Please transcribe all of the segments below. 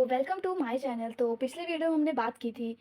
Welcome to my channel. तो पिछले video में हमने बात की थी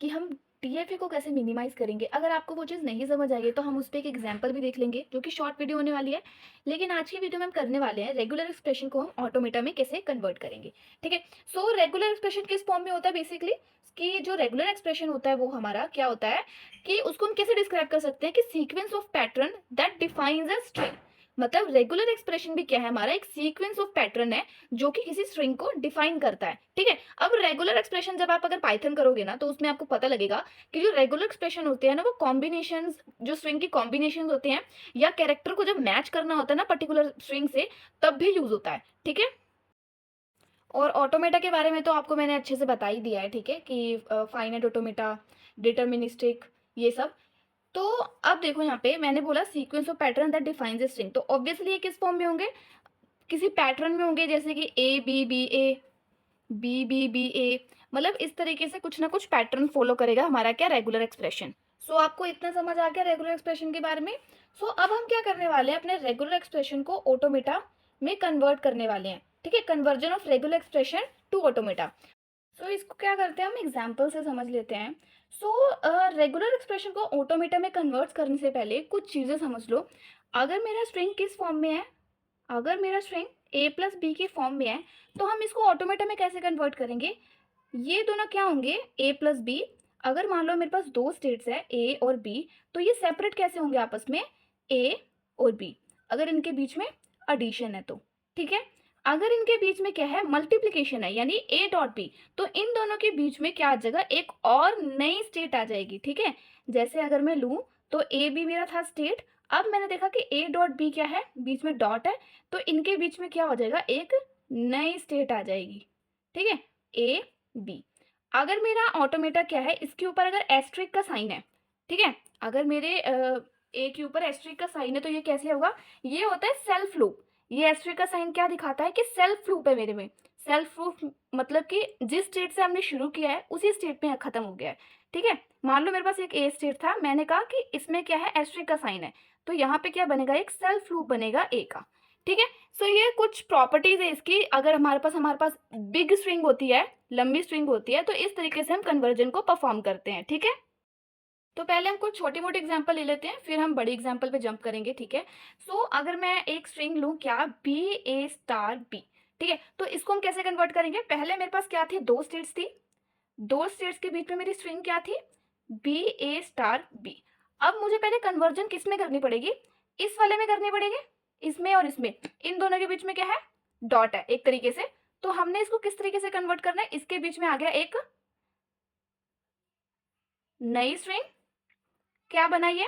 कि हम टीएफए को कैसे मिनिमाइज़ करेंगे। अगर आपको वो चीज़ नहीं समझ आई है तो हम उस पे एक एग्जांपल भी देख लेंगे जो कि शॉर्ट वीडियो होने वाली है। लेकिन आज की वीडियो में हम करने वाले हैं रेगुलर एक्सप्रेशन को हम ऑटोमेटा में कैसे कन्वर्ट करेंगे। ठीक है। सो रेगुलर एक्सप्रेशन किस फॉर्म में होता है बेसिकली, कि जो रेगुलर एक्सप्रेशन होता है वो हमारा क्या होता है कि उसको हम कैसे डिस्क्राइब कर सकते हैं कि sequence of pattern that defines a string. मतलब रेगुलर एक्सप्रेशन भी क्या है, हमारा एक सीक्वेंस ऑफ पैटर्न है जो कि किसी स्ट्रिंग को डिफाइन करता है। ठीक है। अब रेगुलर एक्सप्रेशन जब आप अगर पाइथन करोगे ना तो उसमें आपको पता लगेगा कि जो रेगुलर एक्सप्रेशन होते हैं ना वो कॉम्बिनेशंस, जो स्ट्रिंग की कॉम्बिनेशंस होते हैं या कैरेक्टर को जब मैच करना होता है ना पर्टिकुलर स्ट्रिंग से, तब भी यूज होता है। ठीक है। और ऑटोमेटा के बारे में तो आपको मैंने अच्छे से बता ही दिया है। ठीक है, कि फाइनाइट ऑटोमेटा, डिटर्मिनिस्टिक, ये सब। तो अब देखो यहाँ पे मैंने बोला sequence of pattern that defines a string, तो ऑब्वियसली ये किस फॉर्म में होंगे, किसी पैटर्न में होंगे, जैसे कि A B B A, B B B A, मतलब इस तरीके से कुछ ना कुछ पैटर्न फॉलो करेगा हमारा क्या, रेगुलर एक्सप्रेशन। सो आपको इतना समझ आ गया रेगुलर एक्सप्रेशन के बारे में। सो अब हम क्या करने वाले हैं, अपने रेगुलर एक्सप्रेशन को ऑटोमेटा में कन्वर्ट करने वाले हैं। ठीक है, conversion of regular expression to automata. So इसको क्या करते हैं, हम एग्जाम्पल से समझ लेते हैं। सो रेगुलर एक्सप्रेशन को ऑटोमेटा में कन्वर्ट करने से पहले कुछ चीज़ें समझ लो। अगर मेरा स्ट्रिंग किस फॉर्म में है, अगर मेरा स्ट्रिंग ए प्लस बी के फॉर्म में है तो हम इसको ऑटोमेटा में कैसे कन्वर्ट करेंगे। ये दोनों क्या होंगे, ए प्लस बी। अगर मान लो मेरे पास दो स्टेट्स है ए और बी, तो ये सेपरेट कैसे होंगे आपस में, ए और बी, अगर इनके बीच में एडिशन है तो। ठीक है। अगर इनके बीच में क्या है, मल्टीप्लिकेशन है, यानी ए डॉट बी, तो इन दोनों के बीच में क्या आ जाएगा, एक और नई स्टेट आ जाएगी। ठीक है। जैसे अगर मैं लूँ तो ए बी मेरा था स्टेट, अब मैंने देखा कि ए डॉट बी क्या है, बीच में डॉट है, तो इनके बीच में क्या हो जाएगा, एक नई स्टेट आ जाएगी। ठीक है, ए बी। अगर मेरा ऑटोमेटा क्या है, इसके ऊपर अगर एस्ट्रिक का साइन है, ठीक है, अगर मेरे ए के ऊपर एस्ट्रिक का साइन है तो ये कैसे होगा, ये होता है सेल्फ लूप। ये एस्ट्रिक का साइन क्या दिखाता है कि सेल्फ लूप है मेरे में। सेल्फ लूप मतलब कि जिस स्टेट से हमने शुरू किया है उसी स्टेट में खत्म हो गया है। ठीक है। मान लो मेरे पास एक ए स्टेट था, मैंने कहा कि इसमें क्या है, एस्ट्रिक का साइन है, तो यहाँ पे क्या बनेगा, एक सेल्फ लूप बनेगा ए का। ठीक है। सो ये कुछ प्रॉपर्टीज है इसकी। अगर हमारे पास बिग स्ट्रिंग होती है, लंबी स्ट्रिंग होती है, तो इस तरीके से हम कन्वर्जन को परफॉर्म करते हैं। ठीक है। तो पहले हम कुछ छोटी मोटी एग्जांपल ले लेते हैं, फिर हम बड़ी एग्जांपल पे जंप करेंगे। ठीक है। सो अगर मैं एक स्ट्रिंग लूँ क्या, बी ए स्टार बी। ठीक है, तो इसको हम कैसे कन्वर्ट करेंगे, पहले मेरे पास क्या थी, दो स्टेट्स थी, दो स्टेट्स के बीच में मेरी स्ट्रिंग क्या थी, बी ए स्टार बी। अब मुझे पहले कन्वर्जन किस में करनी पड़ेगी, इस वाले में करनी पड़ेगी, इसमें और इसमें, इन दोनों के बीच में क्या है, डॉट है एक तरीके से। तो हमने इसको किस तरीके से कन्वर्ट करना है, इसके बीच में आ गया एक नई स्ट्रिंग, क्या बनाई है,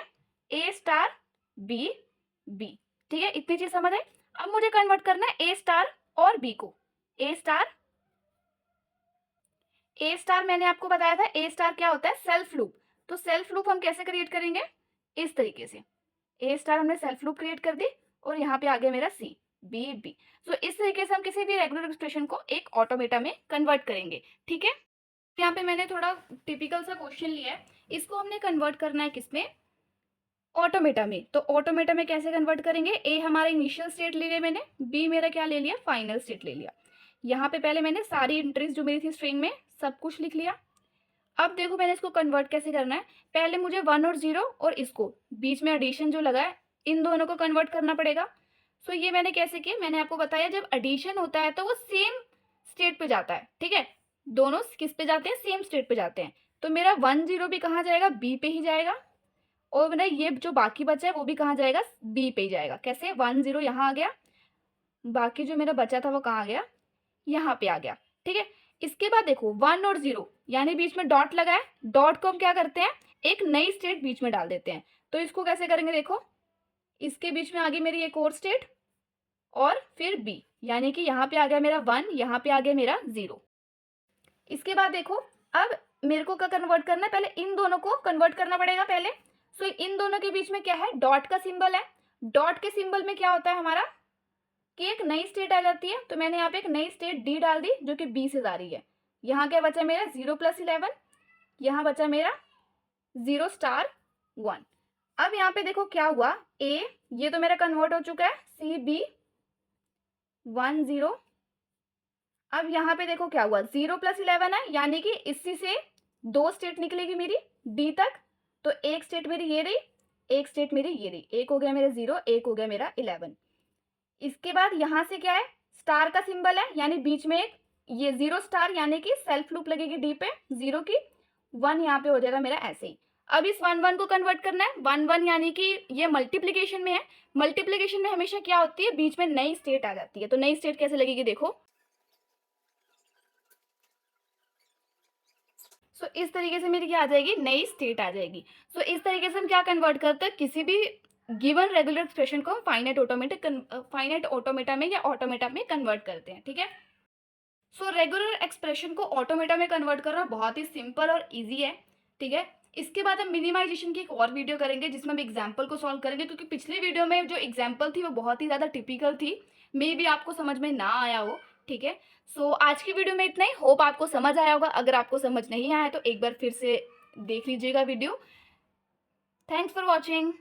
ए स्टार बी बी। ठीक है, इतनी चीज समझ आई। अब मुझे कन्वर्ट करना है ए स्टार और बी को, ए स्टार, ए स्टार मैंने आपको बताया था, ए स्टार क्या होता है, सेल्फ लूप। तो सेल्फ लूप हम कैसे क्रिएट करेंगे, इस तरीके से, ए स्टार हमने सेल्फ लूप क्रिएट कर दी और यहाँ पे आ गया मेरा सी बी बी। सो इस तरीके से हम किसी भी रेगुलर एक्सप्रेशन को एक ऑटोमेटा में कन्वर्ट करेंगे। ठीक है। यहाँ पे मैंने थोड़ा टिपिकल सा क्वेश्चन लिया है, इसको हमने कन्वर्ट करना है किसमें, ऑटोमेटा में। तो ऑटोमेटा में कैसे कन्वर्ट करेंगे, ए हमारा इनिशियल स्टेट ले लिया मैंने, बी मेरा क्या ले लिया, फाइनल स्टेट ले लिया। यहाँ पे पहले मैंने सारी एंट्रीज जो मेरी थी स्ट्रिंग में सब कुछ लिख लिया। अब देखो मैंने इसको कन्वर्ट कैसे करना है, पहले मुझे 1 और 0 और इसको बीच में एडिशन जो लगा है, इन दोनों को कन्वर्ट करना पड़ेगा। सो ये मैंने कैसे किया, मैंने आपको बताया जब एडिशन होता है तो वो सेम स्टेट पे जाता है। ठीक है, दोनों किस पे जाते हैं, सेम स्टेट पे जाते हैं। तो मेरा 1 0 भी कहाँ जाएगा, बी पे ही जाएगा, और मेरा ये जो बाकी बचा है वो भी कहाँ जाएगा, बी पे ही जाएगा। कैसे, 1 0 यहाँ आ गया, बाकी जो मेरा बचा था वो कहाँ आ गया, यहाँ पे आ गया। ठीक है। इसके बाद देखो 1 और 0 यानी बीच में डॉट लगा है, डॉट को हम क्या करते हैं, एक नई स्टेट बीच में डाल देते हैं। तो इसको कैसे करेंगे, देखो इसके बीच में आ गई मेरी एक और स्टेट और फिर बी, यानी कि यहाँ पे आ गया मेरा 1, यहाँ पे आ गया मेरा 0। इसके बाद देखो अब मेरे को क्या कन्वर्ट करना है, पहले इन दोनों को कन्वर्ट करना पड़ेगा पहले। सो इन दोनों के बीच में क्या है, डॉट का सिंबल है। डॉट के सिंबल में क्या होता है हमारा, कि एक नई स्टेट आ जाती है। तो मैंने यहाँ पे एक नई स्टेट डी डाल दी जो कि बी से जा रही है। यहाँ क्या बचा मेरा 0 + 11, यहाँ बचा मेरा 0 स्टार 1। अब यहाँ पे देखो क्या हुआ, ए ये तो मेरा कन्वर्ट हो चुका है, सी बी 1 0 अब यहाँ पे देखो क्या हुआ, 0 + 11 है, यानी कि इसी से 2 स्टेट निकलेगी मेरी डी तक। तो एक स्टेट मेरी ये रही, एक स्टेट मेरी ये रही। एक हो गया मेरा 0, एक हो गया मेरा 11। इसके बाद यहाँ से क्या है, स्टार का सिंबल है, यानी बीच में एक ये 0 स्टार, यानी कि सेल्फ लूप लगेगी डी पे 0 की। 1 यहाँ पे हो जाएगा मेरा ऐसे ही। अब इस 1 को कन्वर्ट करना है। 1 यानी कि ये मल्टीप्लीकेशन में है। मल्टीप्लीकेशन में हमेशा क्या होती है, बीच में नई स्टेट आ जाती है। तो नई स्टेट कैसे लगेगी देखो। सो इस तरीके से मेरी क्या आ जाएगी, नई स्टेट आ जाएगी। सो इस तरीके से हम क्या कन्वर्ट करते हैं, किसी भी गिवन रेगुलर एक्सप्रेशन को हम फाइनाइट ऑटोमेटा में या ऑटोमेटा में कन्वर्ट करते हैं, ठीक है। सो रेगुलर एक्सप्रेशन को ऑटोमेटा में कन्वर्ट करना बहुत ही सिंपल और इजी है, ठीक है। इसके बाद हम मिनिमाइजेशन की एक और वीडियो करेंगे जिसमें हम एग्जाम्पल को सॉल्व करेंगे, क्योंकि पिछली वीडियो में जो एग्जाम्पल थी वो बहुत ही ज़्यादा टिपिकल थी, मे बी आपको समझ में ना आया हो, ठीक है। सो आज की वीडियो में इतना ही। होप आपको समझ आया होगा। अगर आपको समझ नहीं आया तो एक बार फिर से देख लीजिएगा वीडियो। Thanks for watching.